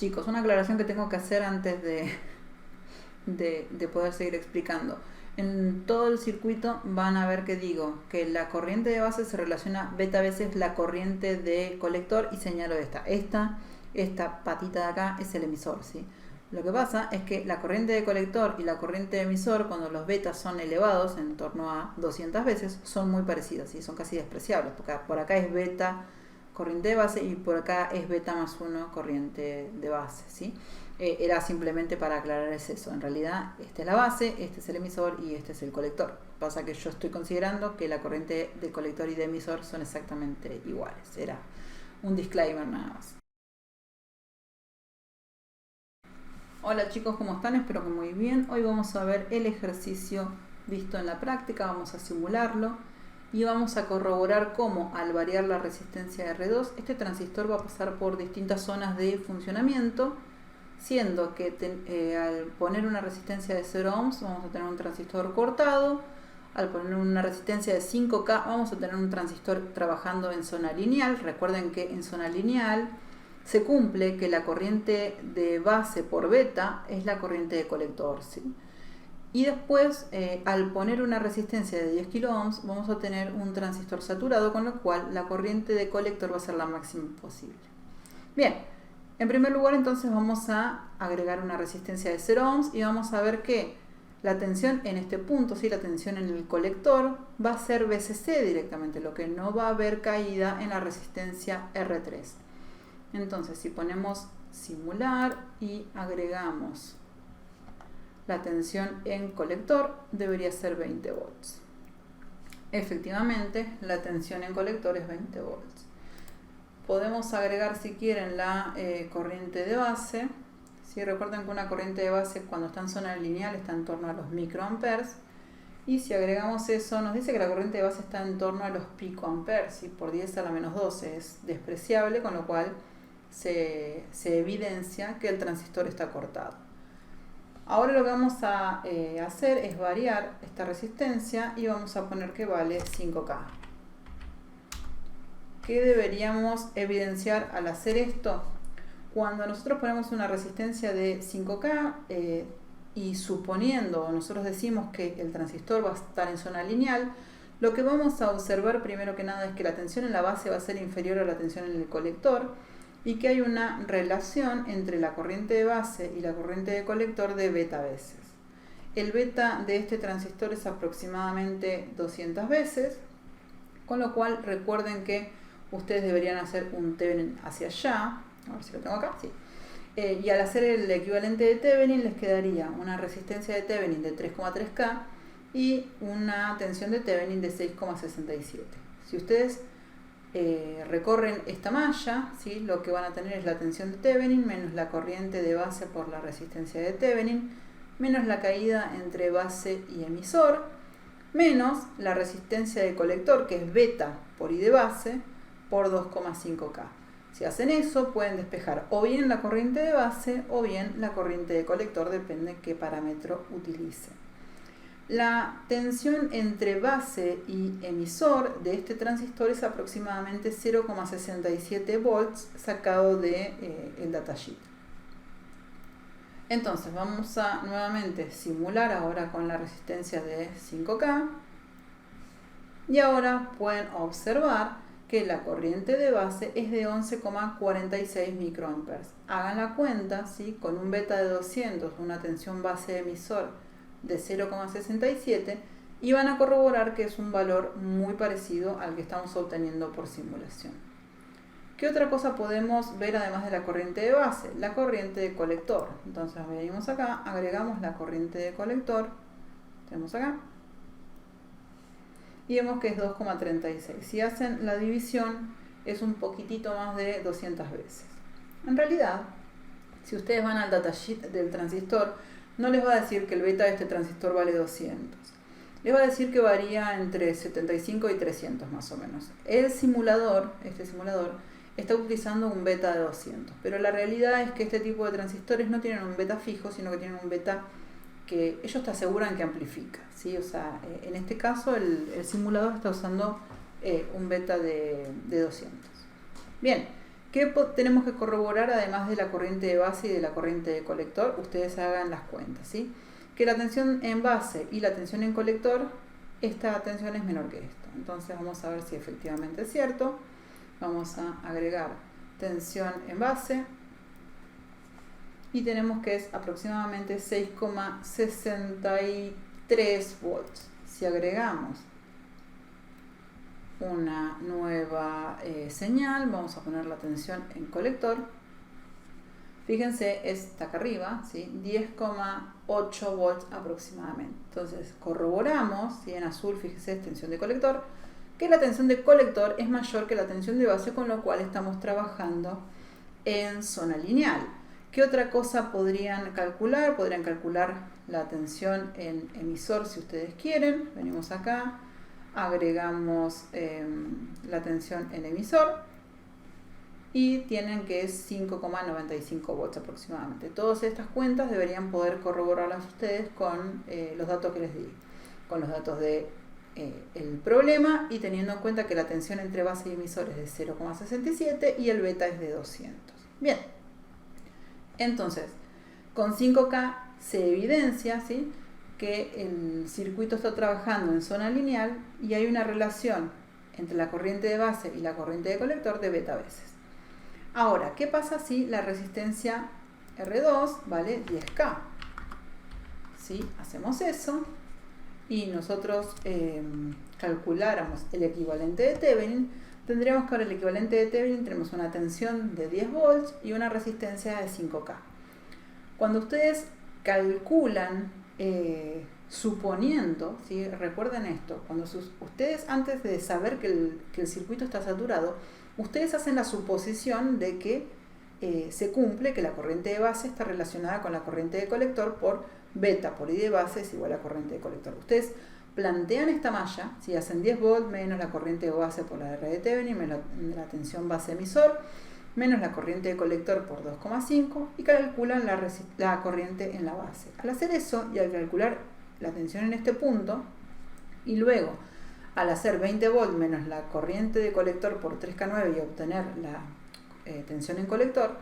Chicos, una aclaración que tengo que hacer antes de poder seguir explicando. En todo el circuito van a ver que digo que la corriente de base se relaciona beta veces la corriente de colector y señalo esta. Esta patita de acá es el emisor, ¿sí? Lo que pasa es que la corriente de colector y la corriente de emisor, cuando los betas son elevados, en torno a 200 veces, son muy parecidos, ¿sí? Son casi despreciables, porque por acá es beta corriente de base y por acá es beta más 1 corriente de base, ¿sí? Era simplemente para aclarar eso. En realidad, esta es la base, este es el emisor y este es el colector. Pasa que yo estoy considerando que la corriente de colector y de emisor son exactamente iguales. Era un disclaimer nada más. Hola chicos, ¿cómo están? Espero que muy bien. Hoy vamos a ver el ejercicio visto en la práctica, vamos a simularlo y vamos a corroborar cómo al variar la resistencia R2 este transistor va a pasar por distintas zonas de funcionamiento, siendo que al poner una resistencia de 0 ohms vamos a tener un transistor cortado, al poner una resistencia de 5K vamos a tener un transistor trabajando en zona lineal. Recuerden que en zona lineal se cumple que la corriente de base por beta es la corriente de colector, ¿sí? Y después, al poner una resistencia de 10 kilo ohms, vamos a tener un transistor saturado, con lo cual la corriente de colector va a ser la máxima posible. Bien, en primer lugar entonces vamos a agregar una resistencia de 0 ohms y vamos a ver que la tensión en este punto, ¿sí? La tensión en el colector va a ser VCC directamente, lo que no va a haber caída en la resistencia R3. Entonces, si ponemos simular y agregamos la tensión en colector, debería ser 20 volts. Efectivamente, la tensión en colector es 20 volts. Podemos agregar, si quieren, la corriente de base. Si recuerdan que una corriente de base cuando está en zona lineal está en torno a los microamperes. Y si agregamos eso, nos dice que la corriente de base está en torno a los picoamperes, y por 10 a la menos 12 es despreciable, con lo cual se evidencia que el transistor está cortado. Ahora lo que vamos a hacer es variar esta resistencia y vamos a poner que vale 5K. ¿Qué deberíamos evidenciar al hacer esto? Cuando nosotros ponemos una resistencia de 5K y suponiendo, nosotros decimos que el transistor va a estar en zona lineal, lo que vamos a observar primero que nada es que la tensión en la base va a ser inferior a la tensión en el colector y que hay una relación entre la corriente de base y la corriente de colector de beta veces. El beta de este transistor es aproximadamente 200 veces, con lo cual recuerden que ustedes deberían hacer un Thevenin hacia allá, a ver si lo tengo acá, sí. Y al hacer el equivalente de Thevenin les quedaría una resistencia de Thevenin de 3,3K y una tensión de Thevenin de 6,67. Si ustedes recorren esta malla, ¿sí? Lo que van a tener es la tensión de Thevenin menos la corriente de base por la resistencia de Thevenin menos la caída entre base y emisor menos la resistencia de colector, que es beta por I de base, por 2,5K. Si hacen eso, pueden despejar o bien la corriente de base o bien la corriente de colector, depende qué parámetro utilicen. La tensión entre base y emisor de este transistor es aproximadamente 0,67 volts sacado del datasheet. Entonces vamos a nuevamente simular ahora con la resistencia de 5K y ahora pueden observar que la corriente de base es de 11,46 microamperes. Hagan la cuenta, ¿sí? Con un beta de 200, una tensión base emisor de 0,67 y van a corroborar que es un valor muy parecido al que estamos obteniendo por simulación. ¿Qué otra cosa podemos ver además de la corriente de base? La corriente de colector. Entonces venimos acá, agregamos la corriente de colector, tenemos acá, y vemos que es 2,36. Si hacen la división es un poquitito más de 200 veces. En realidad, si ustedes van al datasheet del transistor, no les va a decir que el beta de este transistor vale 200. Les va a decir que varía entre 75 y 300 más o menos. El simulador, este simulador, está utilizando un beta de 200. Pero la realidad es que este tipo de transistores no tienen un beta fijo, sino que tienen un beta que ellos te aseguran que amplifica, ¿sí? O sea, en este caso el simulador está usando un beta de 200. Bien, ¿Qué tenemos que corroborar además de la corriente de base y de la corriente de colector? Ustedes hagan las cuentas, ¿sí? Que la tensión en base y la tensión en colector, esta tensión es menor que esta. Entonces vamos a ver si efectivamente es cierto. Vamos a agregar tensión en base y tenemos que es aproximadamente 6,63 volts. Si agregamos una nueva señal, vamos a poner la tensión en colector. Fíjense, está acá arriba, ¿sí? 10,8 volts aproximadamente. Entonces corroboramos, ¿sí? En azul, fíjense, es tensión de colector, que la tensión de colector es mayor que la tensión de base, con lo cual estamos trabajando en zona lineal. ¿Qué otra cosa podrían calcular? Podrían calcular la tensión en emisor si ustedes quieren. Venimos acá, agregamos la tensión en emisor y tienen que es 5,95 volts aproximadamente. Todas estas cuentas deberían poder corroborarlas ustedes con los datos que les di, con los datos de el problema, y teniendo en cuenta que la tensión entre base y emisor es de 0,67 y el beta es de 200. Bien, entonces con 5K se evidencia, ¿sí?, que el circuito está trabajando en zona lineal y hay una relación entre la corriente de base y la corriente de colector de beta veces. Ahora, ¿qué pasa si la resistencia R2 vale 10K? ¿Sí? Hacemos eso y nosotros calculáramos el equivalente de Thevenin, tendríamos que ahora el equivalente de Thevenin, tenemos una tensión de 10 volts y una resistencia de 5K. Cuando ustedes calculan suponiendo, ¿sí?, recuerden esto, cuando ustedes antes de saber que el circuito está saturado, ustedes hacen la suposición de que se cumple, que la corriente de base está relacionada con la corriente de colector por beta por I de base es igual a corriente de colector. Ustedes plantean esta malla, si hacen 10 volts menos la corriente de base por la R de Thevenin, menos la tensión base emisor, menos la corriente de colector por 2,5 y calculan la corriente en la base. Al hacer eso y al calcular la tensión en este punto y luego al hacer 20 volts menos la corriente de colector por 3K9 y obtener la tensión en colector,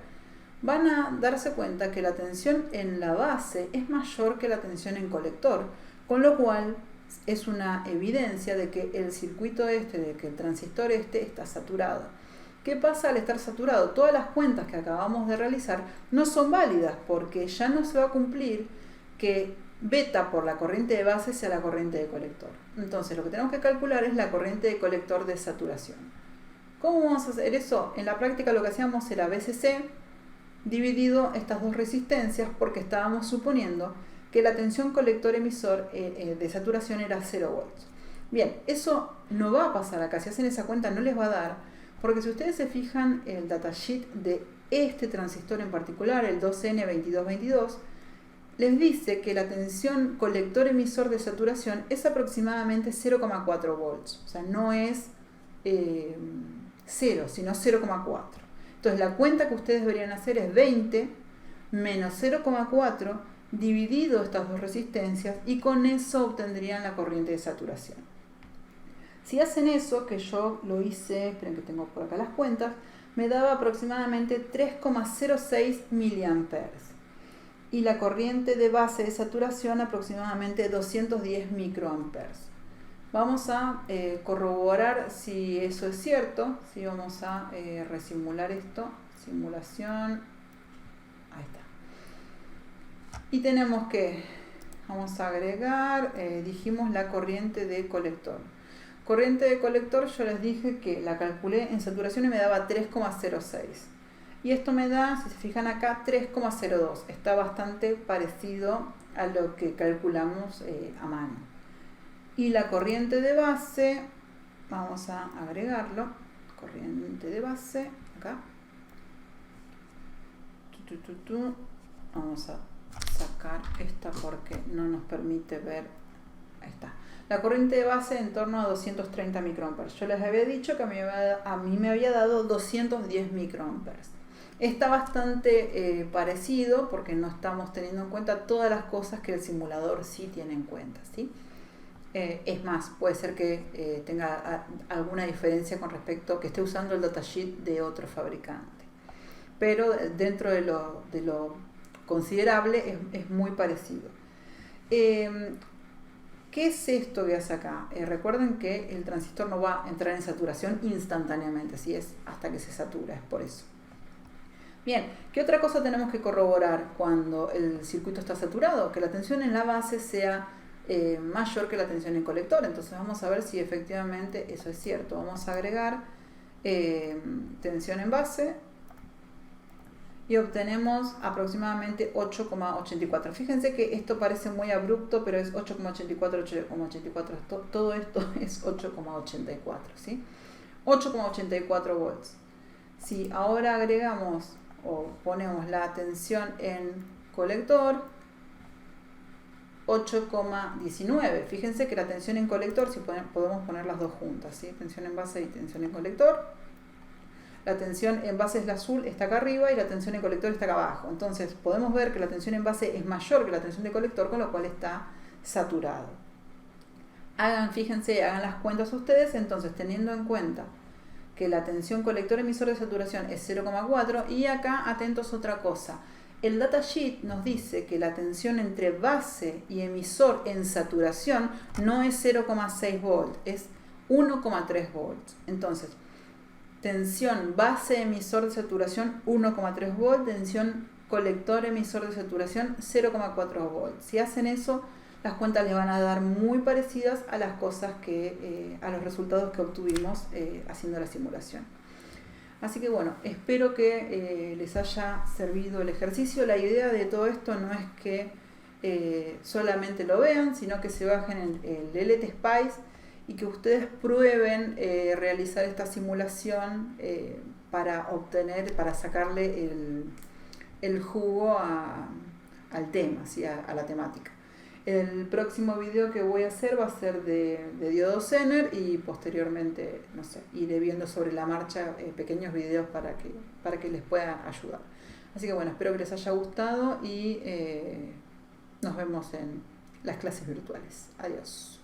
van a darse cuenta que la tensión en la base es mayor que la tensión en colector, con lo cual es una evidencia de que el circuito de que el transistor está saturado. ¿Qué pasa al estar saturado? Todas las cuentas que acabamos de realizar no son válidas porque ya no se va a cumplir que beta por la corriente de base sea la corriente de colector. Entonces lo que tenemos que calcular es la corriente de colector de saturación. ¿Cómo vamos a hacer eso? En la práctica lo que hacíamos era BCC dividido estas dos resistencias, porque estábamos suponiendo que la tensión colector emisor de saturación era 0 volts. Bien, eso no va a pasar acá. Si hacen esa cuenta no les va a dar, porque si ustedes se fijan el datasheet de este transistor en particular, el 2N2222, les dice que la tensión colector emisor de saturación es aproximadamente 0,4 volts. O sea, no es 0, sino 0,4. Entonces la cuenta que ustedes deberían hacer es 20 menos 0,4 dividido estas dos resistencias, y con eso obtendrían la corriente de saturación. Si hacen eso, que yo lo hice, esperen que tengo por acá las cuentas, me daba aproximadamente 3,06 miliamperes. Y la corriente de base de saturación aproximadamente 210 microamperes. Vamos a corroborar si eso es cierto. Si vamos a resimular esto, simulación, ahí está. Y tenemos que, vamos a agregar, dijimos la corriente de colector. Corriente de colector yo les dije que la calculé en saturación y me daba 3,06. Y esto me da, si se fijan acá, 3,02. Está bastante parecido a lo que calculamos a mano. Y la corriente de base, vamos a agregarlo, corriente de base, acá. Vamos a sacar esta porque no nos permite ver, ahí está. La corriente de base en torno a 230 microamperes. Yo les había dicho que a mí me había dado 210 microamperes. Está bastante parecido porque no estamos teniendo en cuenta todas las cosas que el simulador sí tiene en cuenta, ¿sí? Es más, puede ser que tenga alguna diferencia con respecto que esté usando el datasheet de otro fabricante. pero dentro de lo considerable es muy parecido. ¿Qué es esto que hace acá? Recuerden que el transistor no va a entrar en saturación instantáneamente, así es hasta que se satura, es por eso. Bien, ¿qué otra cosa tenemos que corroborar cuando el circuito está saturado? Que la tensión en la base sea mayor que la tensión en colector. Entonces vamos a ver si efectivamente eso es cierto. Vamos a agregar tensión en base y obtenemos aproximadamente 8,84. Fíjense que esto parece muy abrupto, pero es 8,84, 8,84. Todo esto es 8,84, ¿sí? 8,84 volts. Si ahora agregamos o ponemos la tensión en colector, 8,19. Fíjense que la tensión en colector, si podemos poner las dos juntas, ¿sí? Tensión en base y tensión en colector. La tensión en base es la azul, está acá arriba, y la tensión en colector está acá abajo. Entonces podemos ver que la tensión en base es mayor que la tensión de colector, con lo cual está saturado. Fíjense, hagan las cuentas ustedes. Entonces, teniendo en cuenta que la tensión colector emisor de saturación es 0,4, y acá atentos a otra cosa. El datasheet nos dice que la tensión entre base y emisor en saturación no es 0,6 volt, es 1,3 volts. Entonces, tensión base emisor de saturación 1,3 volt, tensión colector emisor de saturación 0,4 volt. Si hacen eso, las cuentas les van a dar muy parecidas a las cosas a los resultados que obtuvimos haciendo la simulación. Así que bueno, espero que les haya servido el ejercicio. La idea de todo esto no es que solamente lo vean, sino que se bajen el LT Spice y que ustedes prueben realizar esta simulación para sacarle el jugo al tema, ¿sí? a la temática. El próximo video que voy a hacer va a ser de diodo Zener, y posteriormente, no sé, iré viendo sobre la marcha pequeños videos para que les pueda ayudar. Así que bueno, espero que les haya gustado y nos vemos en las clases virtuales. Adiós.